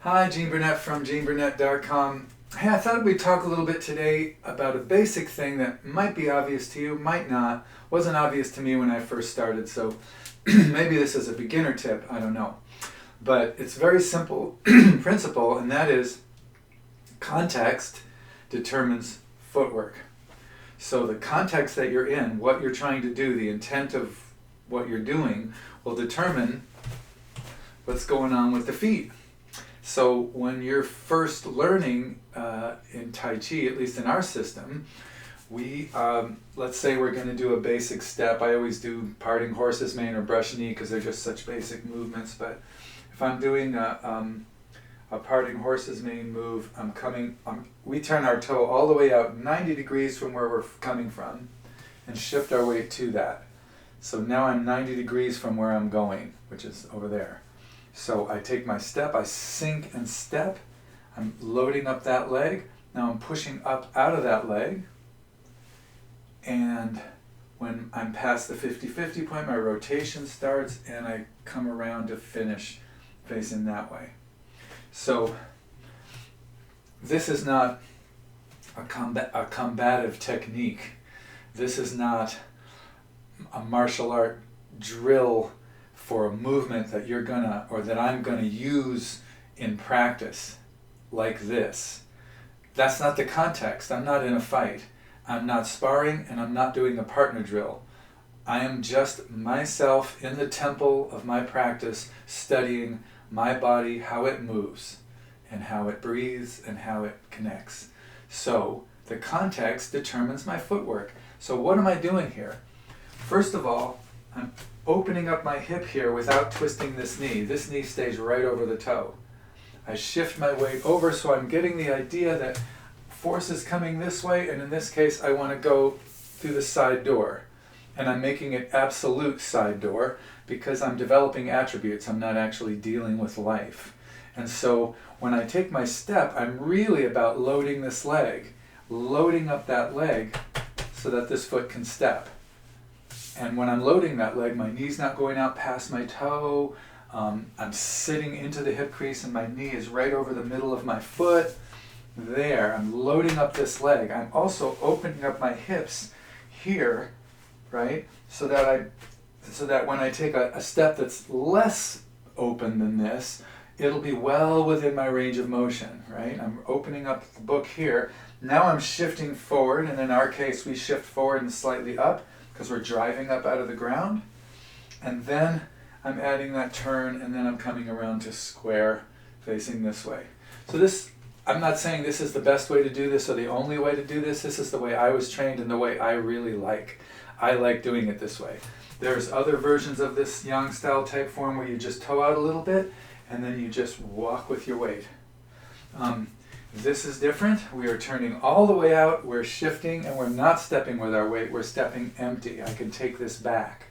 Hi, Gene Burnett from GeneBurnett.com. Hey, I thought we'd talk a little bit today about a basic thing that might be obvious to you, might not. Wasn't obvious to me when I first started, so maybe this is a beginner tip, I don't know. But it's a very simple principle, and that is context determines footwork. So the context that you're in, what you're trying to do, the intent of what you're doing will determine what's going on with the feet. So when you're first learning in Tai Chi, at least in our system, we, let's say we're going to do a basic step. I always do parting horse's mane or brush knee because they're just such basic movements. But if I'm doing a parting horse's mane move, we turn our toe all the way out 90 degrees from where we're coming from and shift our weight to that. So now I'm 90 degrees from where I'm going, which is over there. So I take my step, I sink and step, I'm loading up that leg, now I'm pushing up out of that leg, and when I'm past the 50-50 point, my rotation starts and I come around to finish facing that way. So this is not a combative technique. This is not a martial art drill for a movement that you're gonna, or that I'm gonna use in practice like this. That's not the context. I'm not in a fight. I'm not sparring, and I'm not doing a partner drill. I am just myself in the temple of my practice, studying my body, how it moves, and how it breathes, and how it connects. So the context determines my footwork. So what am I doing here? First of all, I'm opening up my hip here without twisting this knee. This knee stays right over the toe. I shift my weight over, so I'm getting the idea that force is coming this way, and in this case I want to go through the side door. And I'm making it absolute side door because I'm developing attributes. I'm not actually dealing with life. And so when I take my step, I'm really about loading this leg, loading up that leg so that this foot can step. And when I'm loading that leg, my knee's not going out past my toe. I'm sitting into the hip crease and my knee is right over the middle of my foot. There, I'm loading up this leg. I'm also opening up my hips here, right? So that when I take a step that's less open than this, it'll be well within my range of motion, right? I'm opening up the book here. Now I'm shifting forward, and in our case, we shift forward and slightly up, because we're driving up out of the ground, and then I'm adding that turn, and then I'm coming around to square facing this way. So this, I'm not saying this is the best way to do this or the only way to do this. This is the way I was trained and the way I really like. I like doing it this way. There's other versions of this yang style type form where you just toe out a little bit and then you just walk with your weight. This is different. We are turning all the way out, we're shifting, and we're not stepping with our weight, we're stepping empty. I can take this back.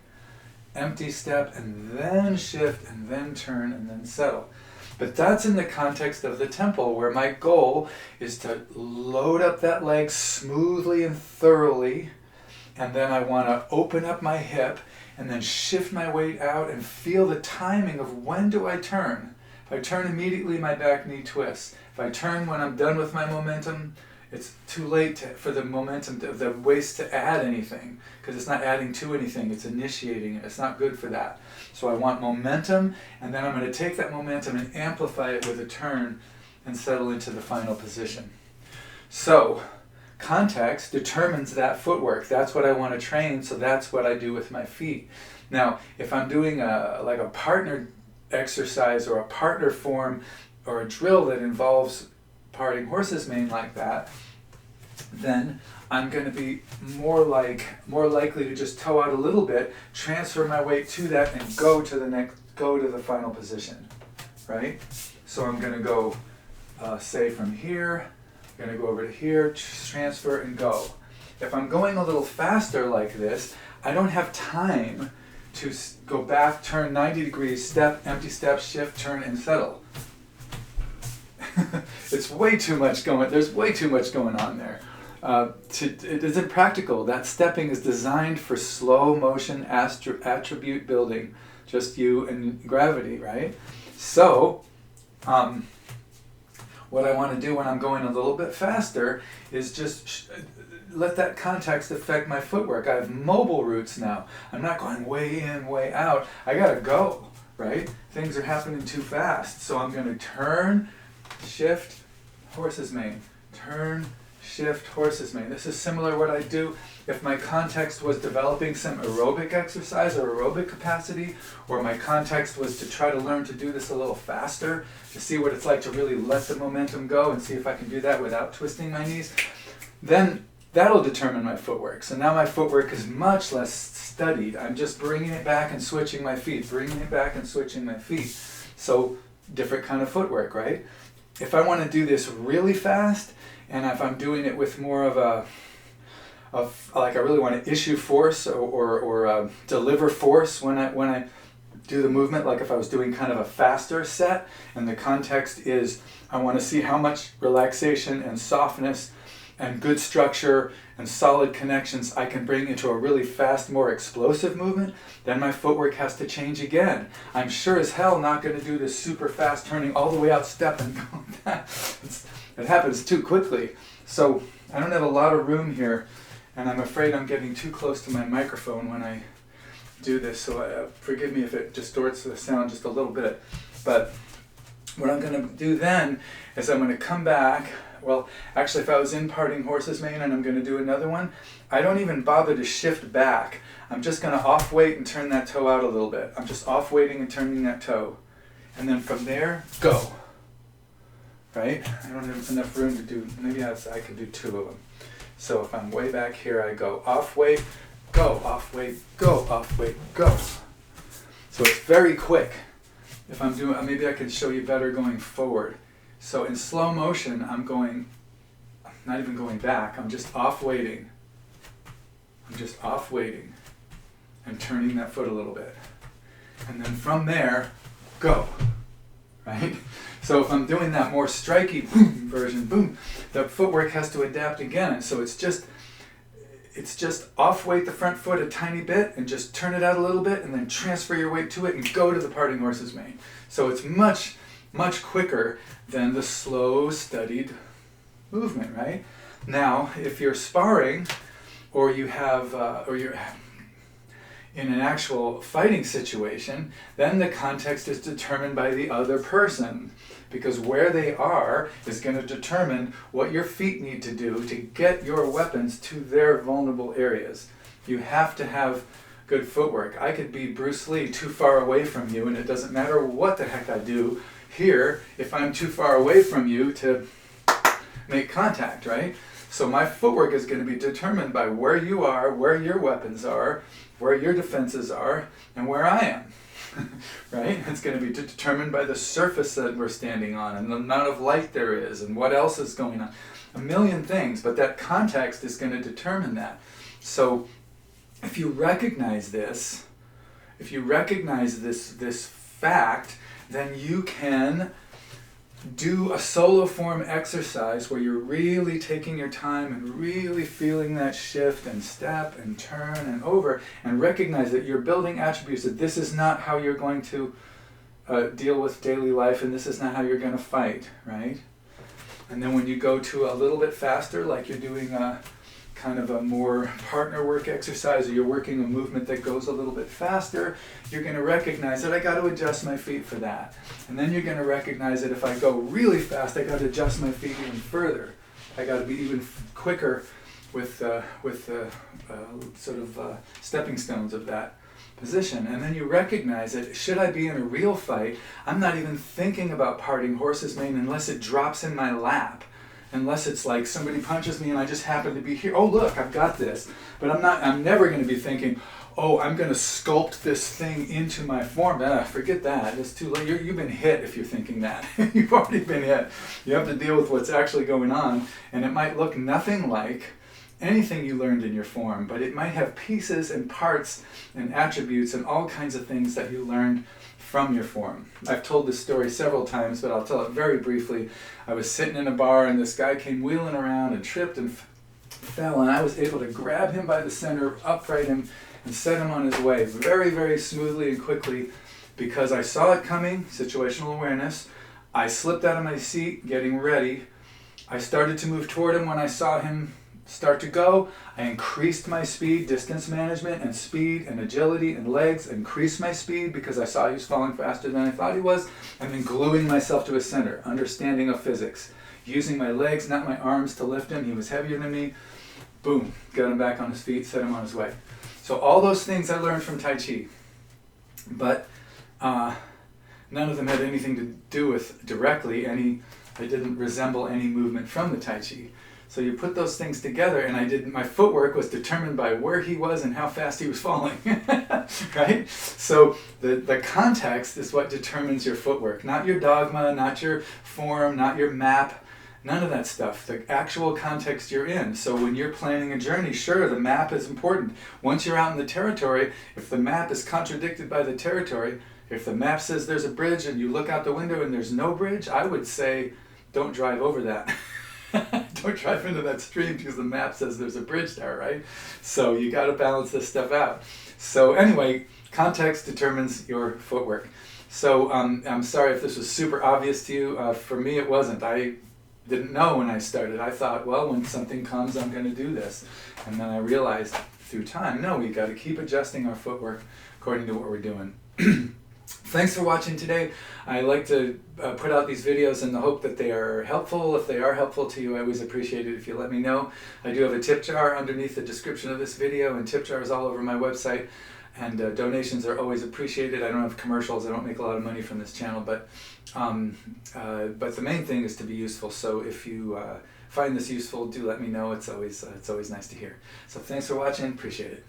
Empty step, and then shift, and then turn, and then settle. But that's in the context of the temple, where my goal is to load up that leg smoothly and thoroughly, and then I want to open up my hip, and then shift my weight out and feel the timing of when do I turn. If I turn immediately, my back knee twists. If I turn when I'm done with my momentum, it's too late for the momentum, the waist to add anything, because it's not adding to anything, it's initiating it. It's not good for that. So I want momentum, and then I'm going to take that momentum and amplify it with a turn and settle into the final position. So context determines that footwork. That's what I want to train, so that's what I do with my feet. Now, if I'm doing like a partner exercise or a partner form or a drill that involves parting horse's mane like that, then I'm going to be more likely to just toe out a little bit, transfer my weight to that, and go to the final position, right? So I'm going to go, say from here, I'm going to go over to here, transfer and go. If I'm going a little faster like this, I don't have time to go back, turn 90 degrees, step, empty step, shift, turn, and settle. It's way too much going. There's way too much going on there. It isn't practical. That stepping is designed for slow motion attribute building, just you and gravity, right? So, what I want to do when I'm going a little bit faster is just let that context affect my footwork. I have mobile routes now. I'm not going way in, way out. I gotta go, right? Things are happening too fast. So I'm gonna turn, shift, horse's mane. Turn, shift, horse's mane. This is similar to what I do if my context was developing some aerobic exercise or aerobic capacity, or my context was to try to learn to do this a little faster, to see what it's like to really let the momentum go and see if I can do that without twisting my knees, then that'll determine my footwork. So now my footwork is much less studied. I'm just bringing it back and switching my feet, bringing it back and switching my feet. So different kind of footwork, right? If I want to do this really fast, and if I'm doing it with more of like I really want to issue force or deliver force when I do the movement, like if I was doing kind of a faster set, and the context is I want to see how much relaxation and softness and good structure and solid connections I can bring into a really fast, more explosive movement, then my footwork has to change again. I'm sure as hell not going to do this super fast turning all the way out step and going back. It happens too quickly. So I don't have a lot of room here, and I'm afraid I'm getting too close to my microphone when I do this, so forgive me if it distorts the sound just a little bit. But what I'm going to do then is I'm going to come back. Well, actually, if I was in parting horse's mane and I'm going to do another one, I don't even bother to shift back. I'm just going to off-weight and turn that toe out a little bit. I'm just off-weighting and turning that toe. And then from there, go. Right? I don't have enough room to do, maybe I could do two of them. So if I'm way back here, I go off-weight, go, off-weight, go, off-weight, go. So it's very quick. If I'm doing, maybe I can show you better going forward. So in slow motion, I'm not even going back, I'm just off-weighting. I'm just off-weighting and turning that foot a little bit. And then from there, go, right? So if I'm doing that more strikey boom version, boom, the footwork has to adapt again. And so it's just off-weight the front foot a tiny bit and just turn it out a little bit and then transfer your weight to it and go to the parting horse's mane. So it's much, much quicker than the slow, studied movement, right? Now, if you're sparring or you have, or you're in an actual fighting situation, then the context is determined by the other person, because where they are is going to determine what your feet need to do to get your weapons to their vulnerable areas. You have to have good footwork. I could be Bruce Lee too far away from you, and it doesn't matter what the heck I do here if I'm too far away from you to make contact, right? So my footwork is going to be determined by where you are, where your weapons are, where your defenses are, and where I am, right? It's going to be determined by the surface that we're standing on and the amount of light there is and what else is going on. A million things, but that context is going to determine that. So if you recognize this, this fact, then you can do a solo form exercise where you're really taking your time and really feeling that shift and step and turn and over, and recognize that you're building attributes, that this is not how you're going to deal with daily life, and this is not how you're going to fight, right? And then when you go to a little bit faster, like you're doing kind of a more partner work exercise, or you're working a movement that goes a little bit faster, you're going to recognize that I got to adjust my feet for that. And then you're going to recognize that if I go really fast, I got to adjust my feet even further. I got to be even quicker with stepping stones of that position. And then you recognize that should I be in a real fight, I'm not even thinking about parting horse's mane unless it drops in my lap. Unless it's like somebody punches me and I just happen to be here. Oh, look, I've got this. But I'm never going to be thinking, oh, I'm going to sculpt this thing into my form. Forget that. It's too late. You've been hit if you're thinking that. You've already been hit. You have to deal with what's actually going on. And it might look nothing like anything you learned in your form, but it might have pieces and parts and attributes and all kinds of things that you learned from your form. I've told this story several times, but I'll tell it very briefly. I was sitting in a bar and this guy came wheeling around and tripped and fell, and I was able to grab him by the center, upright him, and set him on his way very, very smoothly and quickly, because I saw it coming, situational awareness. I slipped out of my seat, getting ready. I started to move toward him when I saw him start to go. I increased my speed, distance management and speed and agility and legs, increased my speed because I saw he was falling faster than I thought he was, and then gluing myself to his center, understanding of physics, using my legs, not my arms, to lift him. He was heavier than me. Boom, got him back on his feet, set him on his way. So all those things I learned from Tai Chi, but none of them had anything to do with directly they didn't resemble any movement from the Tai Chi. So you put those things together, and my footwork was determined by where he was and how fast he was falling, right? So the context is what determines your footwork, not your dogma, not your form, not your map, none of that stuff, the actual context you're in. So when you're planning a journey, sure, the map is important. Once you're out in the territory, if the map is contradicted by the territory, if the map says there's a bridge and you look out the window and there's no bridge, I would say don't drive over that. Don't drive into that stream because the map says there's a bridge there, right? So you got to balance this stuff out. So anyway, context determines your footwork. So I'm sorry if this was super obvious to you. For me, it wasn't. I didn't know when I started. I thought, well, when something comes, I'm going to do this. And then I realized through time, no, we got to keep adjusting our footwork according to what we're doing. Thanks for watching today. I like to put out these videos in the hope that they are helpful. If they are helpful to you, I always appreciate it if you let me know. I do have a tip jar underneath the description of this video, and tip jars all over my website. And donations are always appreciated. I don't have commercials. I don't make a lot of money from this channel, but the main thing is to be useful. So if you find this useful, do let me know. It's always nice to hear. So thanks for watching. Appreciate it.